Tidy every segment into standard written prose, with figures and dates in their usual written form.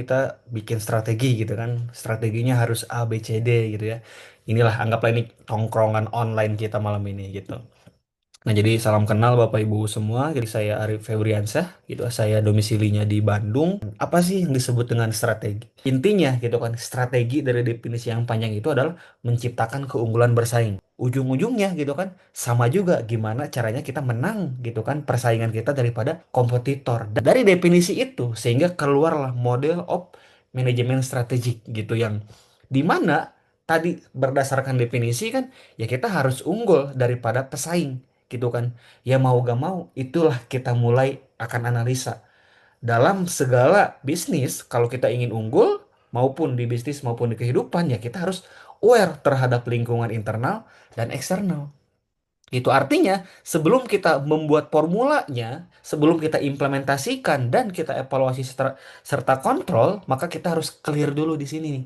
kita bikin strategi gitu kan. Strateginya harus A, B, C, D gitu ya. Inilah anggaplah ini tongkrongan online kita malam ini gitu. Nah, jadi salam kenal Bapak Ibu semua. Jadi saya Arif Febriansyah gitu. Saya domisilinya di Bandung. Apa sih yang disebut dengan strategi? Intinya gitu kan, strategi dari definisi yang panjang itu adalah menciptakan keunggulan bersaing. Ujung-ujungnya gitu kan, sama juga gimana caranya kita menang gitu kan persaingan kita daripada kompetitor. Dari definisi itu sehingga keluarlah model of manajemen strategik gitu yang dimana tadi berdasarkan definisi kan ya kita harus unggul daripada pesaing gitu kan. Ya mau gak mau, itulah kita mulai akan analisa. Dalam segala bisnis, kalau kita ingin unggul, maupun di bisnis maupun di kehidupan, ya kita harus aware terhadap lingkungan internal dan eksternal. Itu artinya, sebelum kita membuat formulanya, sebelum kita implementasikan dan kita evaluasi serta kontrol, maka kita harus clear dulu di sini nih.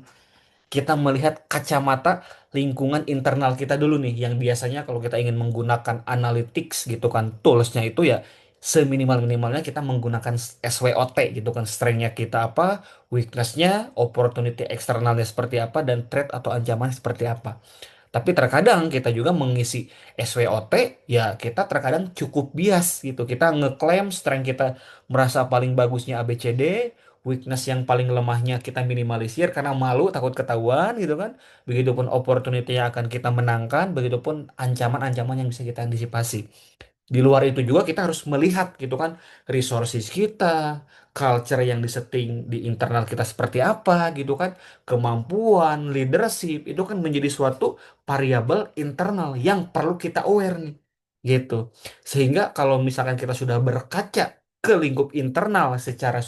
Kita melihat kacamata lingkungan internal kita dulu nih, yang biasanya kalau kita ingin menggunakan analytics gitu kan, toolsnya itu ya seminimal-minimalnya kita menggunakan SWOT gitu kan, strength-nya kita apa, weakness-nya, opportunity eksternalnya seperti apa, dan threat atau ancaman seperti apa. Tapi terkadang kita juga mengisi SWOT, ya kita terkadang cukup bias gitu. Kita ngeklaim strength kita merasa paling bagusnya ABCD, weakness yang paling lemahnya kita minimalisir karena malu takut ketahuan gitu kan. Begitupun opportunity yang akan kita menangkan, begitupun ancaman-ancaman yang bisa kita antisipasi. Di luar itu juga kita harus melihat gitu kan resources kita, culture yang disetting di internal kita seperti apa gitu kan, kemampuan, leadership itu kan menjadi suatu variabel internal yang perlu kita aware nih gitu. Sehingga kalau misalkan kita sudah berkaca ke lingkup internal secara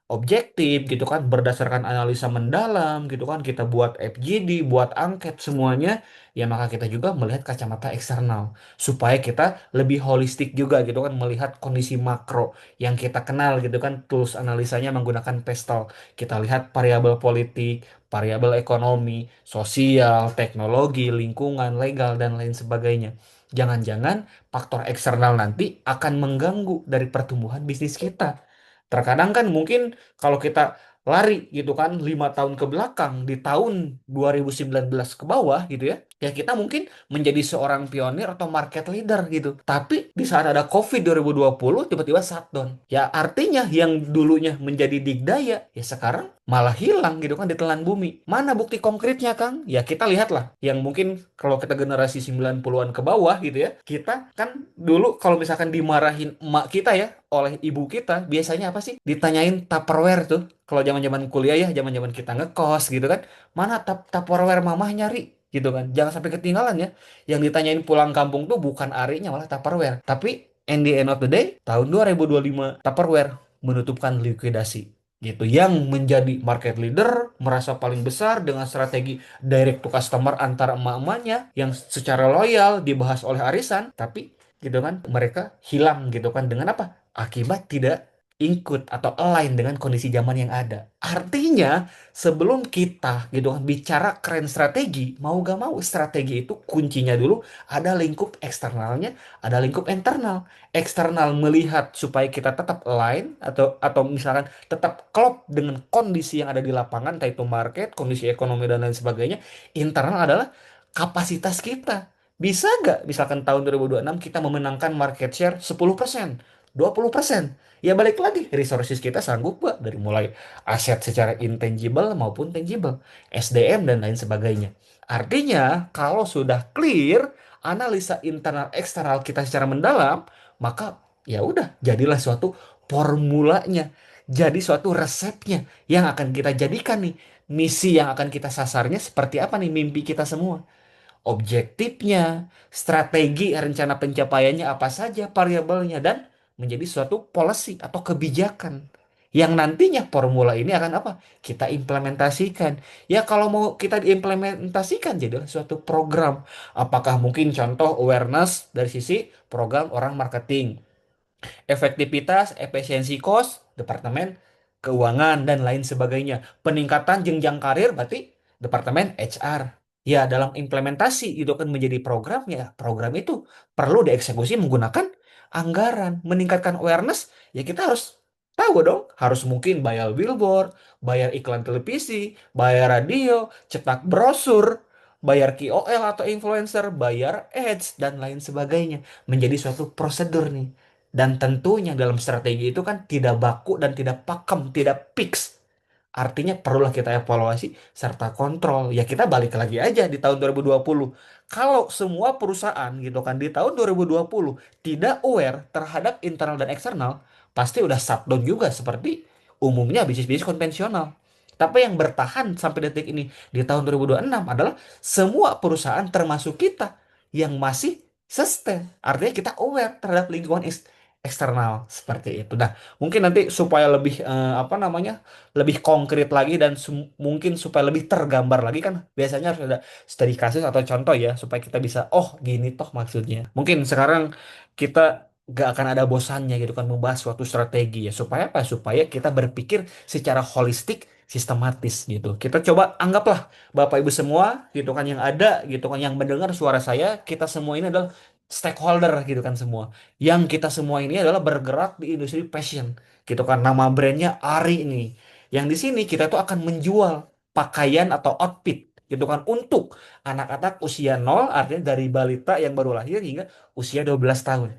objektif gitu kan berdasarkan analisa mendalam gitu kan kita buat FGD, buat angket semuanya ya maka kita juga melihat kacamata eksternal supaya kita lebih holistik juga gitu kan melihat kondisi makro yang kita kenal gitu kan tools analisanya menggunakan pestel kita lihat variabel politik, variabel ekonomi, sosial, teknologi, lingkungan, legal dan lain sebagainya. Jangan-jangan faktor eksternal nanti akan mengganggu dari pertumbuhan bisnis kita. Terkadang kan mungkin kalau kita lari gitu kan 5 tahun ke belakang di tahun 2019 ke bawah gitu ya ya kita mungkin menjadi seorang pionir atau market leader gitu. Tapi di saat ada COVID 2020 tiba-tiba shutdown. Ya artinya yang dulunya menjadi digdaya ya sekarang malah hilang gitu kan ditelan bumi. Mana bukti konkretnya Kang? Ya kita lihatlah yang mungkin kalau kita generasi 90-an ke bawah gitu ya. Kita kan dulu kalau misalkan dimarahin emak kita ya oleh ibu kita biasanya apa sih? Ditanyain Tupperware tuh. Kalau zaman-zaman kuliah ya, zaman-zaman kita ngekos gitu kan. Mana Tupperware mamah nyari? Gitu kan. Jangan sampai ketinggalan ya. Yang ditanyain pulang kampung tuh bukan arinya malah Tupperware. Tapi in the end of the day, tahun 2025 Tupperware menutupkan likuidasi gitu yang menjadi market leader merasa paling besar dengan strategi direct to customer antara emak-emaknya yang secara loyal dibahas oleh arisan tapi gitu kan mereka hilang gitu kan dengan apa akibat tidak ikut atau align dengan kondisi zaman yang ada. Artinya, sebelum kita gitu kan bicara keren strategi, mau gak mau strategi itu kuncinya dulu ada lingkup eksternalnya, ada lingkup internal. Eksternal melihat supaya kita tetap align atau misalkan tetap klop dengan kondisi yang ada di lapangan, entah itu market, kondisi ekonomi dan lain sebagainya. Internal adalah kapasitas kita. Bisa nggak misalkan tahun 2026 kita memenangkan market share 10%, 20%? Ya balik lagi, resources kita sanggup nggak dari mulai aset secara intangible maupun tangible, SDM dan lain sebagainya. Artinya, kalau sudah clear analisa internal eksternal kita secara mendalam, maka ya udah jadilah suatu formulanya, jadi suatu resepnya yang akan kita jadikan nih. Misi yang akan kita sasarnya seperti apa nih mimpi kita semua objektifnya, strategi rencana pencapaiannya apa saja variabelnya dan menjadi suatu policy atau kebijakan yang nantinya formula ini akan apa? Kita implementasikan. Ya kalau mau kita diimplementasikan jadilah suatu program. Apakah mungkin contoh awareness dari sisi program orang marketing, efektivitas, efisiensi cost, departemen keuangan dan lain sebagainya. Peningkatan jenjang karir berarti departemen HR. Ya, dalam implementasi itu kan menjadi program ya, program itu perlu dieksekusi menggunakan anggaran, meningkatkan awareness, ya kita harus Tahu dong, harus mungkin bayar billboard, bayar iklan televisi, bayar radio, cetak brosur, bayar KOL atau influencer, bayar ads, dan lain sebagainya. Menjadi suatu prosedur nih. Dan tentunya dalam strategi itu kan tidak baku dan tidak pakem, tidak fix. Artinya perlulah kita evaluasi serta kontrol. Ya kita balik lagi aja di tahun 2020. Kalau semua perusahaan gitu kan di tahun 2020 tidak aware terhadap internal dan eksternal, pasti udah shutdown juga seperti umumnya bisnis-bisnis konvensional. Tapi yang bertahan sampai detik ini di tahun 2026 adalah semua perusahaan termasuk kita yang masih sustain. Artinya kita aware terhadap lingkungan eksternal seperti itu. Nah, mungkin nanti supaya lebih apa namanya? Lebih konkret lagi dan mungkin supaya lebih tergambar lagi kan biasanya harus ada studi kasus atau contoh ya supaya kita bisa oh gini toh maksudnya. Mungkin sekarang kita gak akan ada bosannya gitu kan membahas suatu strategi ya supaya apa? Supaya kita berpikir secara holistik sistematis gitu. Kita coba anggaplah Bapak Ibu semua gitu kan yang ada gitu kan yang mendengar suara saya, kita semua ini adalah stakeholder gitu kan semua. Yang kita semua ini adalah bergerak di industri fashion gitu kan. Nama brandnya Ari ini. Yang di sini kita tuh akan menjual pakaian atau outfit gitu kan untuk anak-anak usia 0 artinya dari balita yang baru lahir hingga usia 12 tahun.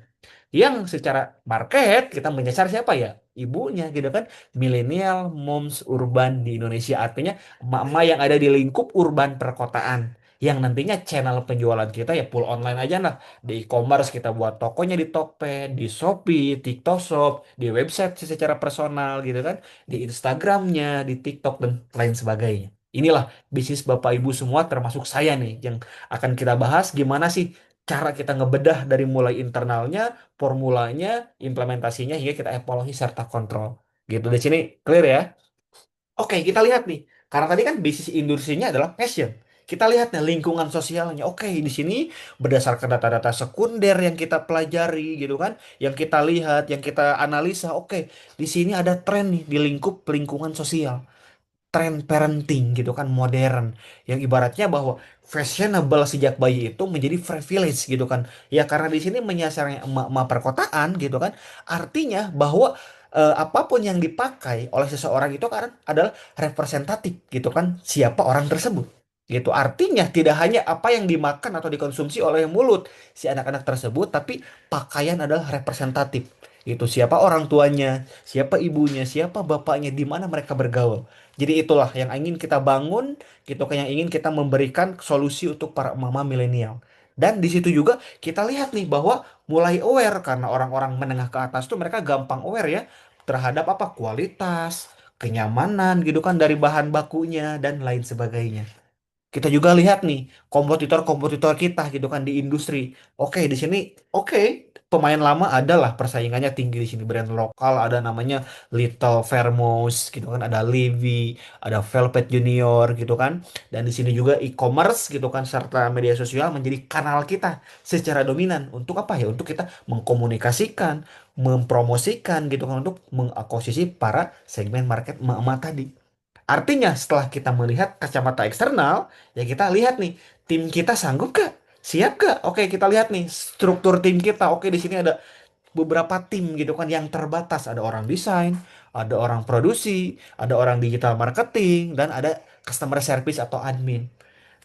Yang secara market kita menyasar siapa ya? Ibunya gitu kan. Milenial moms urban di Indonesia artinya emak-emak yang ada di lingkup urban perkotaan. Yang nantinya channel penjualan kita ya full online aja lah. Di e-commerce kita buat tokonya di Tokped, di Shopee, TikTok Shop, di website secara personal gitu kan. Di Instagramnya, di TikTok dan lain sebagainya. Inilah bisnis Bapak Ibu semua termasuk saya nih yang akan kita bahas gimana sih cara kita ngebedah dari mulai internalnya, formulanya, implementasinya hingga kita evaluasi serta kontrol. Gitu. Di sini clear ya. Oke, kita lihat nih. Karena tadi kan bisnis industrinya adalah passion. Kita lihat nih lingkungan sosialnya. Oke, di sini berdasarkan data-data sekunder yang kita pelajari gitu kan, yang kita lihat, yang kita analisa. Oke, di sini ada tren nih di lingkup lingkungan sosial, tren parenting gitu kan modern yang ibaratnya bahwa fashionable sejak bayi itu menjadi privilege gitu kan ya karena di sini menyasarnya emak-emak perkotaan gitu kan artinya bahwa apapun yang dipakai oleh seseorang itu kan adalah representatif gitu kan siapa orang tersebut gitu artinya tidak hanya apa yang dimakan atau dikonsumsi oleh mulut si anak-anak tersebut tapi pakaian adalah representatif itu siapa orang tuanya siapa ibunya siapa bapaknya di mana mereka bergaul jadi itulah yang ingin kita bangun, gitu kan yang ingin kita memberikan solusi untuk para mama milenial. Dan di situ juga kita lihat nih bahwa mulai aware karena orang-orang menengah ke atas tuh mereka gampang aware ya terhadap apa kualitas, kenyamanan gitu kan dari bahan bakunya dan lain sebagainya. Kita juga lihat nih kompetitor-kompetitor kita gitu kan di industri. Oke, di sini oke, pemain lama adalah persaingannya tinggi di sini brand lokal ada namanya Little Fairmos gitu kan, ada Livy, ada Velvet Junior gitu kan. Dan di sini juga e-commerce gitu kan serta media sosial menjadi kanal kita secara dominan untuk apa ya? Untuk kita mengkomunikasikan, mempromosikan gitu kan untuk mengakuisisi para segmen market emak-emak tadi. Artinya setelah kita melihat kacamata eksternal, ya kita lihat nih, tim kita sanggup gak? Siap gak? Oke, kita lihat nih struktur tim kita. Oke, di sini ada beberapa tim gitu kan yang terbatas. Ada orang desain, ada orang produksi, ada orang digital marketing, dan ada customer service atau admin.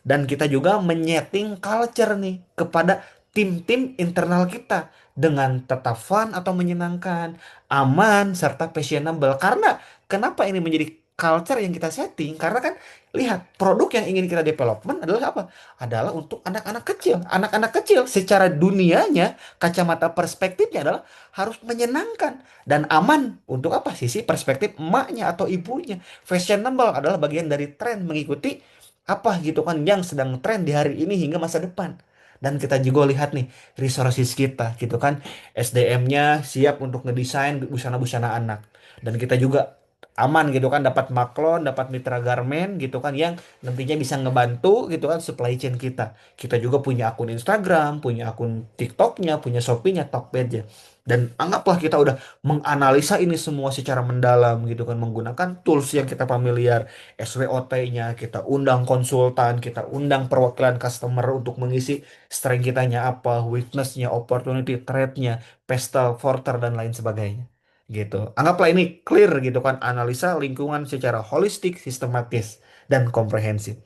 Dan kita juga menyeting culture nih kepada tim-tim internal kita dengan tetap fun atau menyenangkan, aman, serta fashionable. Karena kenapa ini menjadi culture yang kita setting? Karena kan lihat produk yang ingin kita development adalah apa? Adalah untuk anak-anak kecil. Anak-anak kecil secara dunianya, kacamata perspektifnya adalah harus menyenangkan dan aman untuk apa? Sisi perspektif emaknya atau ibunya. Fashionable adalah bagian dari tren mengikuti apa gitu kan yang sedang tren di hari ini hingga masa depan. Dan kita juga lihat nih resources kita gitu kan SDM-nya siap untuk ngedesain busana-busana anak. Dan kita juga aman gitu kan dapat maklon, dapat mitra garmen gitu kan yang nantinya bisa ngebantu gitu kan supply chain kita. Kita juga punya akun Instagram, punya akun TikToknya, punya Shopee-nya, Tokped-nya. Dan anggaplah kita udah menganalisa ini semua secara mendalam gitu kan menggunakan tools yang kita familiar SWOT-nya, kita undang konsultan, kita undang perwakilan customer untuk mengisi strength kitanya apa, weakness-nya, opportunity, threat-nya, pestle, porter, dan lain sebagainya. gitu. Anggaplah ini clear gitu kan, analisa lingkungan secara holistik, sistematis, dan komprehensif.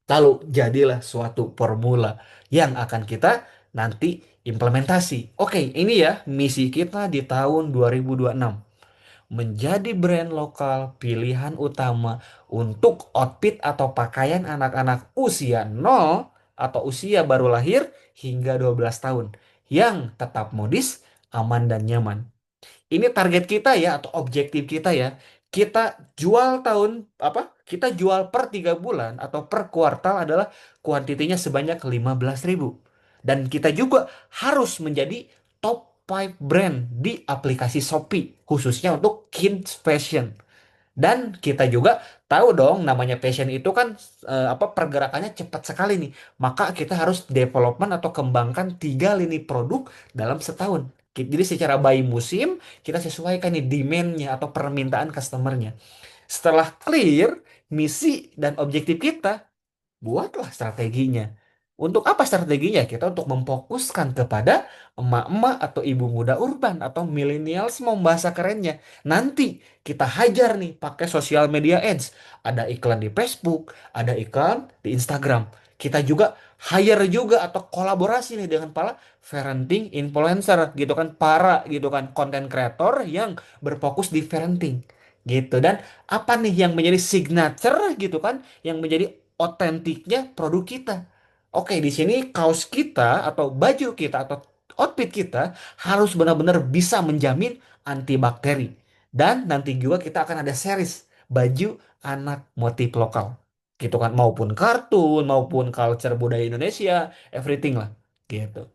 Lalu jadilah suatu formula yang akan kita nanti implementasi. Oke, ini ya misi kita di tahun 2026. Menjadi brand lokal pilihan utama untuk outfit atau pakaian anak-anak usia 0 atau usia baru lahir hingga 12 tahun yang tetap modis, aman, dan nyaman. Ini target kita ya atau objektif kita ya. Kita jual tahun apa? Kita jual per 3 bulan atau per kuartal adalah kuantitinya sebanyak 15.000. Dan kita juga harus menjadi top 5 brand di aplikasi Shopee khususnya untuk kids fashion. Dan kita juga tahu dong namanya fashion itu kan pergerakannya cepat sekali nih. Maka kita harus development atau kembangkan 3 lini produk dalam setahun. Jadi secara by musim kita sesuaikan nih demand-nya atau permintaan customer-nya. Setelah clear misi dan objektif kita, buatlah strateginya. Untuk apa strateginya? Kita untuk memfokuskan kepada emak-emak atau ibu muda urban atau millennials mau bahasa kerennya. Nanti kita hajar nih pakai sosial media ads. Ada iklan di Facebook, ada iklan di Instagram. Kita juga hire juga atau kolaborasi nih dengan para parenting influencer gitu kan, para gitu kan konten kreator yang berfokus di parenting gitu. Dan apa nih yang menjadi signature gitu kan, yang menjadi otentiknya produk kita. Oke, di sini kaos kita atau baju kita atau outfit kita harus benar-benar bisa menjamin antibakteri. Dan nanti juga kita akan ada series baju anak motif lokal. Gitu kan, maupun kartun, maupun culture budaya Indonesia, everything lah. Gitu.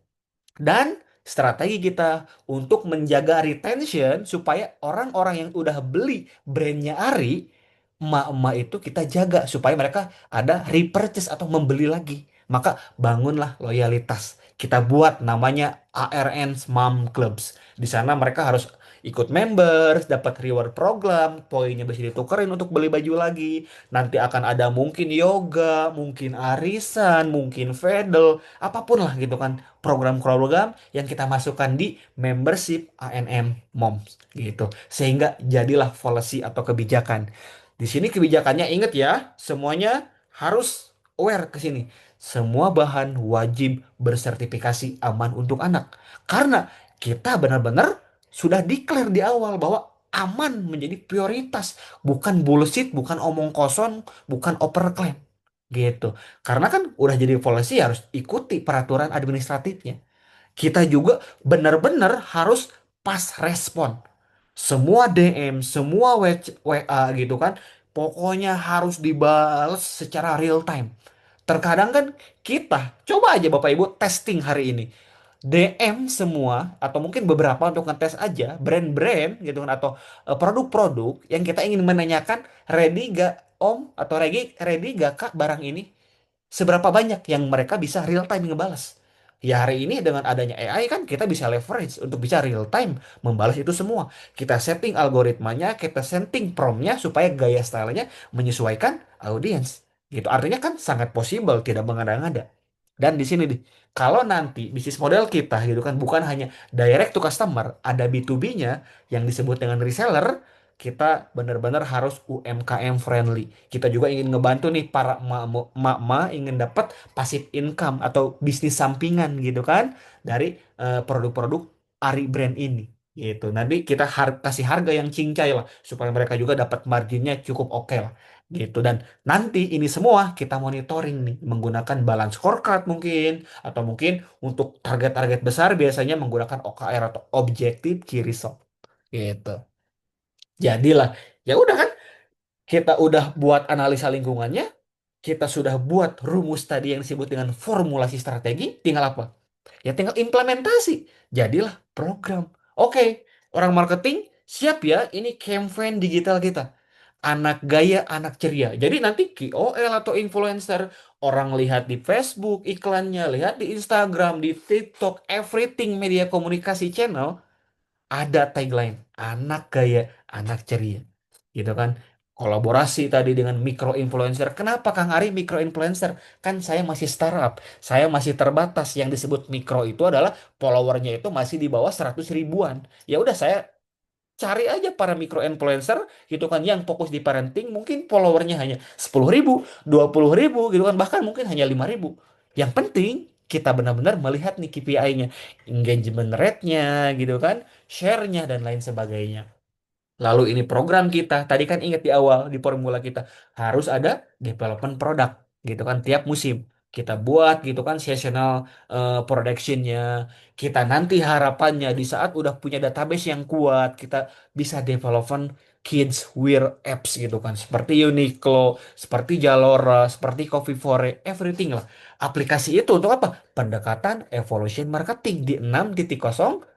Dan strategi kita untuk menjaga retention supaya orang-orang yang udah beli brandnya Ari, emak-emak itu kita jaga supaya mereka ada repurchase atau membeli lagi. Maka bangunlah loyalitas. Kita buat namanya ARN Mom Clubs. Di sana mereka harus ikut members, dapat reward program, poinnya bisa ditukerin untuk beli baju lagi. Nanti akan ada mungkin yoga, mungkin arisan, mungkin vedel, apapun lah gitu kan program-program yang kita masukkan di membership ANM Moms gitu. Sehingga jadilah policy atau kebijakan. Di sini kebijakannya ingat ya, semuanya harus aware ke sini. Semua bahan wajib bersertifikasi aman untuk anak. Karena kita benar-benar sudah declare di awal bahwa aman menjadi prioritas, bukan bullshit, bukan omong kosong, bukan overclaim gitu. Karena kan udah jadi policy harus ikuti peraturan administratifnya. Kita juga benar-benar harus pas respon. Semua DM, semua WA gitu kan. Pokoknya harus dibalas secara real time. Terkadang kan kita, coba aja Bapak Ibu testing hari ini. DM semua atau mungkin beberapa untuk ngetes aja brand-brand gitu kan atau produk-produk yang kita ingin menanyakan ready gak Om atau ready gak Kak barang ini? Seberapa banyak yang mereka bisa real time ngebalas. Ya hari ini dengan adanya AI kan kita bisa leverage untuk bisa real time membalas itu semua. Kita setting algoritmanya, kita setting promptnya supaya gaya stylenya menyesuaikan audiens. Gitu. Artinya kan sangat possible, tidak mengada-ngada. Dan di sini nih, kalau nanti bisnis model kita gitu kan bukan hanya direct to customer, ada B2B-nya yang disebut dengan reseller, kita benar-benar harus UMKM friendly. Kita juga ingin ngebantu nih para emak-emak ingin dapat passive income atau bisnis sampingan gitu kan dari produk-produk Ari brand ini gitu. Nanti kita kasih harga yang cincai lah supaya mereka juga dapat marginnya cukup oke lah gitu. Dan nanti ini semua kita monitoring nih menggunakan balance scorecard mungkin atau mungkin untuk target-target besar biasanya menggunakan OKR atau Objective Key Result gitu. Jadilah ya udah kan kita udah buat analisa lingkungannya, kita sudah buat rumus tadi yang disebut dengan formulasi strategi, tinggal apa? Ya tinggal implementasi. Jadilah program. Oke, orang marketing siap ya, ini campaign digital kita. Anak gaya, anak ceria. Jadi nanti KOL atau influencer, orang lihat di Facebook iklannya, lihat di Instagram, di TikTok, everything media komunikasi channel, ada tagline anak gaya anak ceria gitu kan kolaborasi tadi dengan micro influencer. Kenapa Kang Ari micro influencer? Kan saya masih startup, saya masih terbatas. Yang disebut mikro itu adalah followernya itu masih di bawah 100 ribuan. Ya udah saya Cari aja para micro influencer gitu kan yang fokus di parenting, mungkin followernya hanya 10.000, 20.000 gitu kan, bahkan mungkin hanya 5.000. Yang penting kita benar-benar melihat nih KPI-nya, engagement rate-nya gitu kan, share-nya dan lain sebagainya. Lalu ini program kita, tadi kan ingat di awal di formula kita harus ada development produk gitu kan tiap musim. Kita buat gitu kan seasonal productionnya. Kita nanti harapannya di saat udah punya database yang kuat, kita bisa development kids wear apps gitu kan. Seperti Uniqlo, seperti Zalora, seperti Coffee Fore, everything lah. Aplikasi itu untuk apa? Pendekatan evolution marketing di 6.0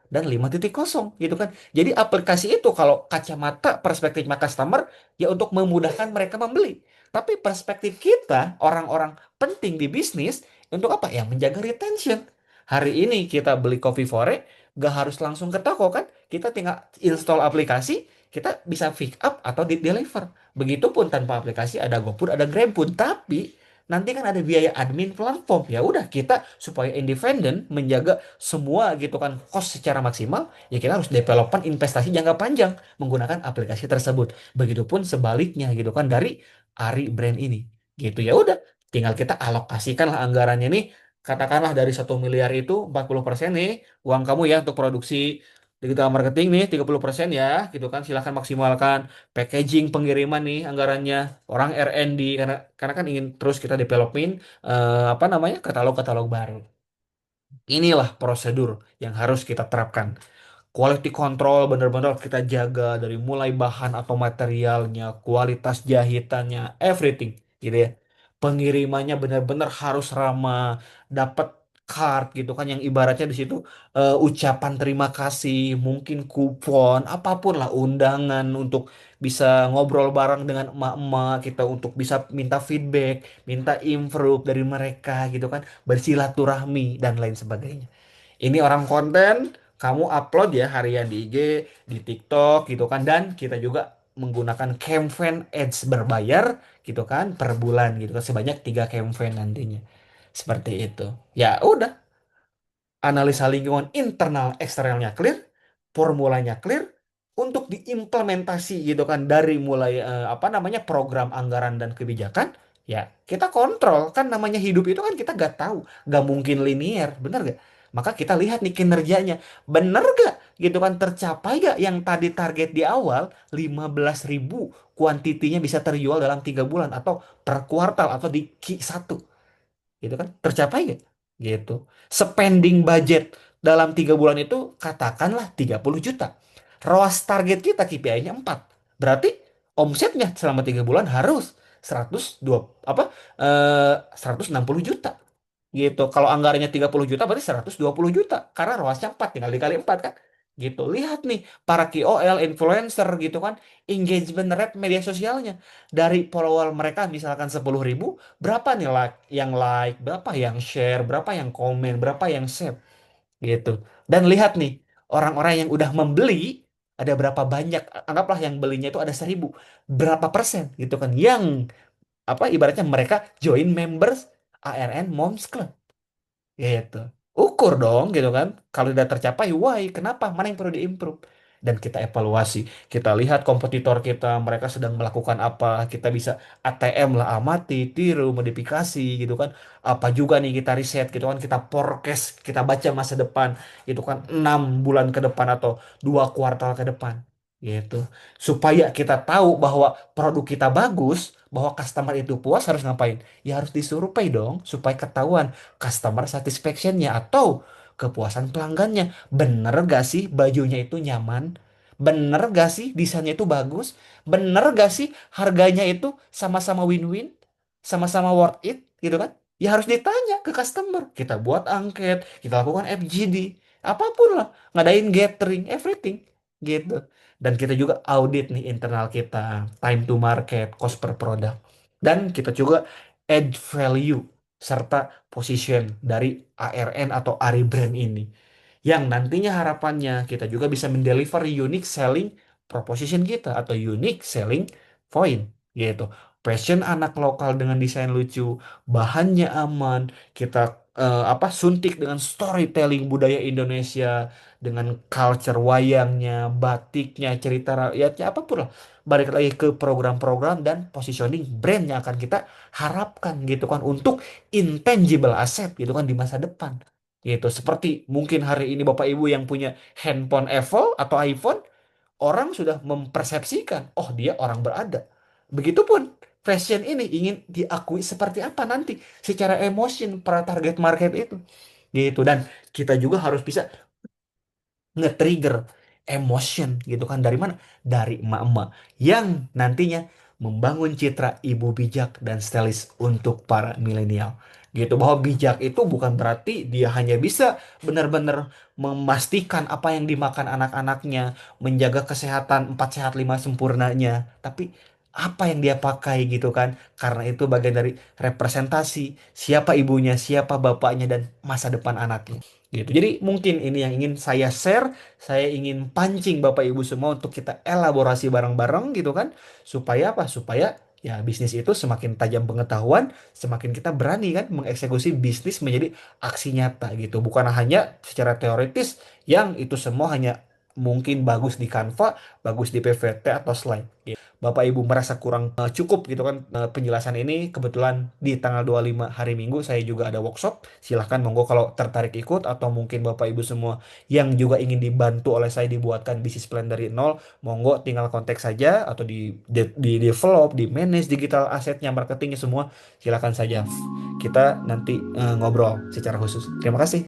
dan 5.0 gitu kan. Jadi aplikasi itu kalau kacamata perspektifnya customer ya untuk memudahkan mereka membeli. Tapi perspektif kita orang-orang penting di bisnis untuk apa? Ya menjaga retention. Hari ini kita beli Coffee Fore gak harus langsung ke toko kan? Kita tinggal install aplikasi, kita bisa pick up atau di deliver. Begitupun tanpa aplikasi ada GoFood, ada GrabFood, tapi nanti kan ada biaya admin platform. Ya udah kita supaya independen menjaga semua gitu kan cost secara maksimal, ya kita harus development investasi jangka panjang menggunakan aplikasi tersebut. Begitupun sebaliknya gitu kan dari Ari brand ini. Gitu ya udah, tinggal kita alokasikanlah anggarannya nih, katakanlah dari 1 miliar itu 40% nih uang kamu ya untuk produksi digital marketing nih 30% ya gitu kan, silahkan maksimalkan packaging pengiriman nih anggarannya, orang R&D karena kan ingin terus kita developin apa namanya katalog-katalog baru. Inilah prosedur yang harus kita terapkan. Quality control bener-bener kita jaga dari mulai bahan atau materialnya, kualitas jahitannya, everything gitu ya. Pengirimannya bener-bener harus ramah, dapat card gitu kan yang ibaratnya di situ ucapan terima kasih, mungkin kupon, apapun lah undangan untuk bisa ngobrol bareng dengan emak-emak kita untuk bisa minta feedback, minta improve dari mereka gitu kan, bersilaturahmi dan lain sebagainya. Ini orang konten, kamu upload ya harian di IG, di TikTok gitu kan. Dan kita juga menggunakan campaign ads berbayar gitu kan per bulan gitu kan. Sebanyak 3 campaign nantinya. Seperti itu. Ya udah, analisa lingkungan internal eksternalnya clear, formulanya clear, untuk diimplementasi gitu kan dari mulai apa namanya program anggaran dan kebijakan, ya kita kontrol kan namanya hidup itu kan kita gak tahu, gak mungkin linear, bener gak? Maka kita lihat nih kinerjanya, bener gak gitu kan, tercapai gak yang tadi target di awal 15.000 kuantitinya bisa terjual dalam 3 bulan atau per kuartal atau di Q1 gitu kan, tercapai nggak gitu. Spending budget dalam 3 bulan itu katakanlah 30 juta, ROAS target kita KPI-nya 4, berarti omsetnya selama 3 bulan harus 102 apa 160 juta gitu. Kalau anggarannya 30 juta berarti 120 juta karena ROAS-nya 4 tinggal dikali 4 kan gitu. Lihat nih para KOL influencer gitu kan, engagement rate media sosialnya dari follower mereka misalkan 10.000, berapa nih like, berapa yang share, berapa yang komen, berapa yang save gitu. Dan lihat nih orang-orang yang udah membeli ada berapa banyak, anggaplah yang belinya itu ada 1.000, berapa persen gitu kan yang apa ibaratnya mereka join members ARN Moms Club gitu. Ukur dong gitu kan. Kalau tidak tercapai, why? Kenapa? Mana yang perlu diimprove? Dan kita evaluasi. Kita lihat kompetitor kita, mereka sedang melakukan apa. Kita bisa ATM lah, amati, tiru, modifikasi gitu kan. Apa juga nih kita riset gitu kan. Kita forecast, kita baca masa depan gitu kan. 6 bulan ke depan atau 2 kuartal ke depan gitu. Supaya kita tahu bahwa produk kita bagus, bahwa customer itu puas harus ngapain? Ya harus disurvei dong supaya ketahuan customer satisfaction-nya atau kepuasan pelanggannya. Bener gak sih bajunya itu nyaman? Bener gak sih desainnya itu bagus? Bener gak sih harganya itu sama-sama win-win? Sama-sama worth it gitu kan? Ya harus ditanya ke customer. Kita buat angket, kita lakukan FGD, apapun lah, ngadain gathering, everything gitu. Dan kita juga audit nih internal kita, time to market, cost per produk. Dan kita juga add value serta position dari ARN atau ARI brand ini. Yang nantinya harapannya kita juga bisa mendeliver unique selling proposition kita atau unique selling point gitu. Passion anak lokal dengan desain lucu, bahannya aman, kita apa suntik dengan storytelling budaya Indonesia, dengan culture wayangnya, batiknya, cerita rakyatnya, apapun lah. Balik lagi ke program-program dan positioning brand yang akan kita harapkan gitu kan untuk intangible asset gitu kan di masa depan. Gitu. Seperti mungkin hari ini Bapak Ibu yang punya handphone Apple atau iPhone, orang sudah mempersepsikan, oh dia orang berada. Begitupun fashion ini ingin diakui seperti apa nanti secara emotion para target market itu. Gitu. Dan kita juga harus bisa nge-trigger emotion gitu kan dari mana? Dari emak-emak yang nantinya membangun citra ibu bijak dan stylish untuk para milenial. Gitu bahwa bijak itu bukan berarti dia hanya bisa benar-benar memastikan apa yang dimakan anak-anaknya, menjaga kesehatan 4 sehat 5 sempurnanya, tapi apa yang dia pakai gitu kan. Karena itu bagian dari representasi siapa ibunya, siapa bapaknya dan masa depan anaknya. Gitu. Jadi mungkin ini yang ingin saya share, saya ingin pancing Bapak Ibu semua untuk kita elaborasi bareng-bareng gitu kan, supaya apa? Supaya ya bisnis itu semakin tajam pengetahuan, semakin kita berani kan mengeksekusi bisnis menjadi aksi nyata gitu. Bukan hanya secara teoritis yang itu semua hanya mungkin bagus di Canva, bagus di PPT atau slide. Gitu. Bapak Ibu merasa kurang cukup gitu kan penjelasan ini, kebetulan di tanggal 25 hari Minggu saya juga ada workshop. Silahkan monggo kalau tertarik ikut atau mungkin Bapak Ibu semua yang juga ingin dibantu oleh saya dibuatkan bisnis plan dari nol, monggo tinggal kontak saja atau di develop, di manage digital asetnya, marketingnya semua, silahkan saja. Kita nanti ngobrol secara khusus. Terima kasih.